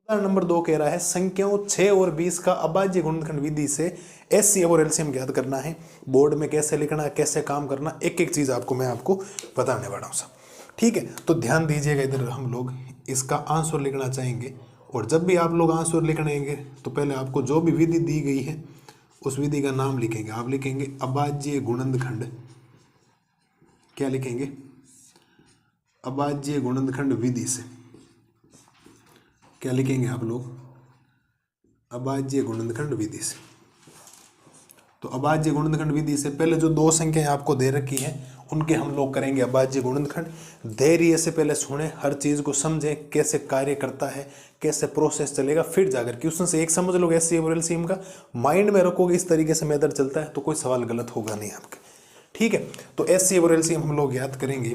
उदाहरण नंबर 2 कह रहा है संख्याओं 6 और 20 का अभाज्य गुणनखंड विधि से एचसीएफ और एलसीएम ज्ञात करना है। बोर्ड में कैसे लिखना है, कैसे काम करना, एक एक चीज मैं आपको बताने वाला हूँ सब। ठीक है, तो ध्यान दीजिएगा, इधर हम लोग इसका आंसर लिखना चाहेंगे। और जब भी आप लोग आंसर लिखनेंगे तो पहले आपको जो भी विधि दी गई है उस विधि का नाम लिखेंगे। आप लिखेंगे अभाज्य गुणनखंड, क्या लिखेंगे, अभाज्य गुणनखंड विधि से, क्या लिखेंगे आप लोग, अभाज्य गुणनखंड विधि से। तो अभाज्य गुणनखंड विधि से पहले जो दो संख्याएं आपको दे रखी है उनके हम लोग करेंगे अभाज्य गुणनखंड। धैर्य से पहले सुने, हर चीज को समझें, कैसे कार्य करता है, कैसे प्रोसेस चलेगा, फिर जाकर क्वेश्चन से एक समझ लोगे एचसीएफ और एलसीएम का, माइंड में रखोगे, इस तरीके से मेथड चलता है तो कोई सवाल गलत होगा नहीं आपके। ठीक है, तो एचसीएफ और एलसीएम हम लोग याद करेंगे।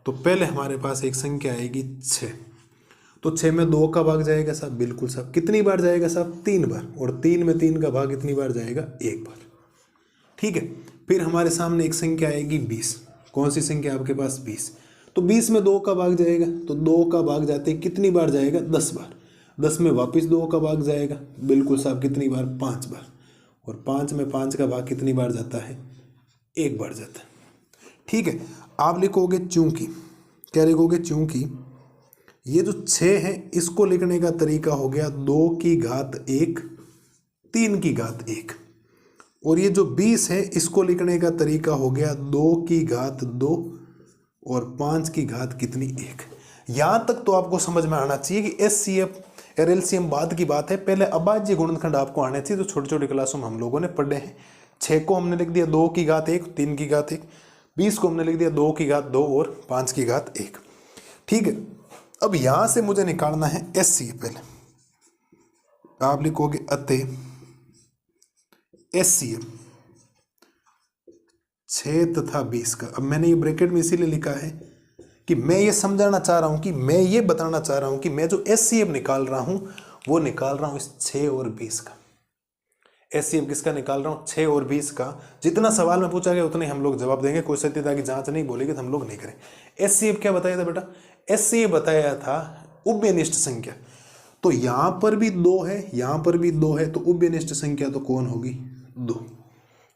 तो पहले हमारे पास एक संख्या आएगी 6, तो 6 में 2 का भाग जाएगा साहब, बिल्कुल साहब, कितनी बार जाएगा साहब, 3 बार, और 3 में 3 का भाग कितनी बार जाएगा, 1 बार। ठीक है, फिर हमारे सामने एक संख्या आएगी 20, कौन सी संख्या आपके पास, 20, तो 20 में 2 का भाग जाएगा, तो 2 का भाग जाते कितनी बार जाएगा, 10 बार, 10 में वापस 2 का भाग जाएगा, बिल्कुल साहब, कितनी बार, 5 बार, और 5 में 5 का भाग कितनी बार जाता है, 1 बार जाता है। ठीक है, आप लिखोगे चूंकि, क्या लिखोगे, चूंकि ये जो 6 है इसको लिखने का तरीका हो गया 2 की घात 1, 3 की घात 1, और ये जो 20 है इसको लिखने का तरीका हो गया 2 की घात 2 और 5 की घात कितनी, 1। यहां तक तो आपको समझ में आना चाहिए कि एचसीएफ और एलसीएम बाद की बात है, पहले अभाज्य गुणनखंड आपको आने चाहिए, तो छोटी छोटी क्लासों में हम लोगों ने पढ़े हैं। 6 को हमने लिख दिया 2 की घात 1, 3 की घात 1, 20 को हमने लिख दिया 2 की घात 2 और 5 की घात 1। ठीक है, अब यहां से मुझे निकालना है एचसीएफ। पहले आप लिखोगे अतः एचसीएफ 6 तथा 20 का। अब मैंने ये ब्रैकेट में इसीलिए लिखा है कि मैं ये समझाना चाह रहा हूं कि मैं ये बताना चाह रहा हूं कि मैं जो एचसीएफ निकाल रहा हूं वो निकाल रहा हूं इस 6 और 20 का। एचसीएफ किसका निकाल रहा हूं, 6 और 20 का। जितना सवाल में पूछा गया उतने हम लोग जवाब देंगे, कोई सत्यता की जांच नहीं बोलेगी तो हम लोग नहीं करें। एचसीएफ क्या बताया था बेटा, एचसीएफ बताया था उभयनिष्ठ संख्या। तो यहां पर भी 2 है, यहां पर भी 2 है, तो उभयनिष्ठ संख्या तो कौन होगी, 2।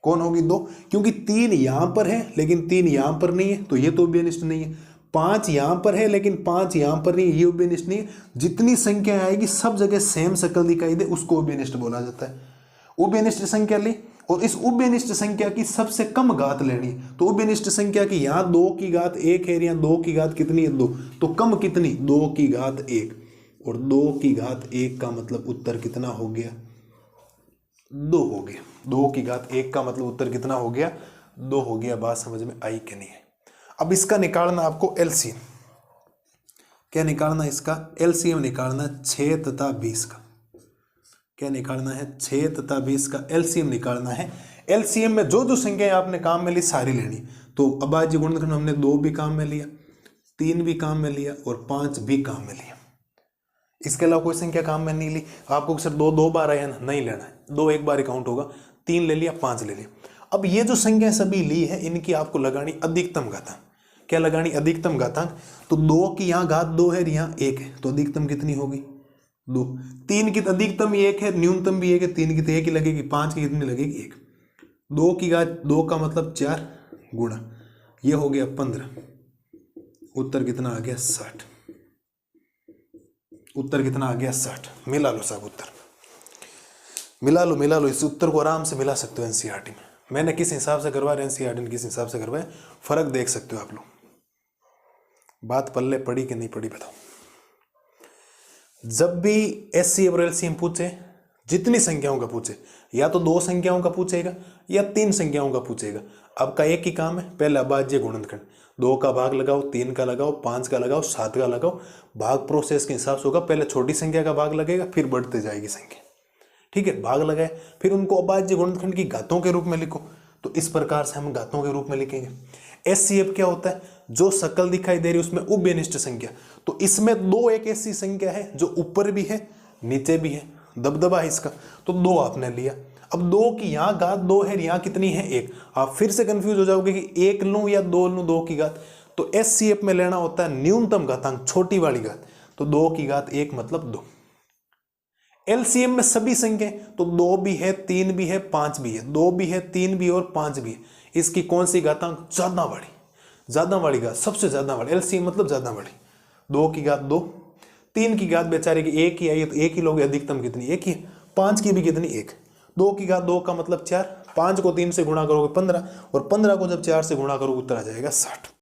कौन होगी, 2, क्योंकि 3 यहां पर है लेकिन 3 यहां पर नहीं है, तो ये तो उभयनिष्ठ नहीं है। 5 यहां पर है लेकिन 5 यहां पर नहीं है, ये उभयनिष्ठ नहीं है। जितनी संख्या आएगी सब जगह सेम शक्ल दिखाई दे उसको उभयनिष्ठ बोला जाता है। उभयनिष्ठ संख्या ली और इस उभयनिष्ठ संख्या की सबसे कम घात लेनी, तो उभयनिष्ठ संख्या की यहाँ 2 की घात 1 है, यहाँ 2 की घात कितनी है, 2, तो कम कितनी, 2 की घात 1, और 2 की घात 1 का मतलब उत्तर कितना हो गया, 2 हो गया। 2 की घात 1 का मतलब उत्तर कितना हो गया, 2 हो गया। बात समझ में आई कि नहीं है। अब इसका निकालना आपको एलसीएम, क्या निकालना, इसका एलसीएम निकालना 6 तथा 20 का। क्या निकालना है, 6 तथा 20 का एलसीएम निकालना है। एलसीएम में जो जो संख्याएं आपने काम में ली सारी लेनी। तो अभाज्य गुणनखंड हमने 2 भी काम में लिया, 3 भी काम में लिया और 5 भी काम में लिया। इसके अलावा कोई संख्या काम में नहीं ली। आपको सिर्फ 2 बार आया ना, नहीं लेना है, 2 एक बार ही काउंट होगा। 3 ले लिया, 5 ले लिया। अब ये जो संख्या सभी ली है इनकी आपको लगानी अधिकतम घातांक। क्या लगानी, अधिकतम घातांक। तो 2 की यहाँ घात 2 है, यहाँ 1 है, तो अधिकतम कितनी होगी, 2। 3 की अधिकतम 1 है, न्यूनतम भी 1 है, 3 की तो 1 ही लगेगी, 5 की कितनी लगेगी, 1। 2 की घात 2 का मतलब 4 गुणा, ये हो गया 15। उत्तर कितना आ गया, 60। उत्तर कितना आ गया, 60। मिला लो साहब उत्तर, मिला लो। इस उत्तर को आराम से मिला सकते हो एनसीईआरटी में। मैंने किस हिसाब से करवाया, एनसीईआरटी ने किस हिसाब से करवाया, फर्क देख सकते हो आप लोग। बात पल्ले पड़ी कि नहीं पड़ी बताओ। जब भी एचसीएफ और एलसीएम पूछे, जितनी संख्याओं का पूछे, या तो 2 संख्याओं का पूछेगा या 3 संख्याओं का पूछेगा। आपका एक ही काम है, पहले अभाज्य गुणनखंड, 2 का भाग लगाओ, 3 का लगाओ, 5 का लगाओ, 7 का लगाओ। भाग प्रोसेस के हिसाब से होगा, पहले छोटी संख्या का भाग लगेगा फिर बढ़ते जाएगी संख्या। ठीक है, भाग लगाए फिर उनको अभाज्य गुणनखंड की घातों के रूप में लिखो। तो इस प्रकार से हम घातों के रूप में लिखेंगे। एचसीएफ क्या होता है, जो शक्ल दिखाई दे रही है उसमें उभयनिष्ठ संख्या। तो इसमें 2 एक ऐसी संख्या है जो ऊपर भी है नीचे भी है, दबदबा है इसका, तो 2 आपने लिया। अब 2 की यहाँ घात 2 है, यहाँ कितनी है, 1। आप फिर से कंफ्यूज हो जाओगे कि 1 लूं या 2 लूं, 2 की घात। तो एचसीएफ में लेना होता है न्यूनतम घातांक, छोटी वाली घात। तो 2 की घात 1 मतलब 2। एलसीएम में सभी संख्या तो 2 भी है, 3 भी है, 5 भी है, 2 भी है, 3 भी है और 5 भी है। इसकी कौन सी घातांक ज्यादा बड़ी? ज्यादा बड़ी घात, सबसे ज्यादा बड़ी। एलसीएम मतलब ज्यादा बड़ी। 2 की घात 2, 3 की घात बेचारे की 1 ही आई है तो 1 ही लोगे, अधिकतम कितनी? 1 ही। 5 की भी कितनी? 1। 2 की घात 2 का मतलब 4, 5 को 3 से गुणा करोगे 15 और 15 को जब 4 से गुणा करोगे उत्तर आ जाएगा 60।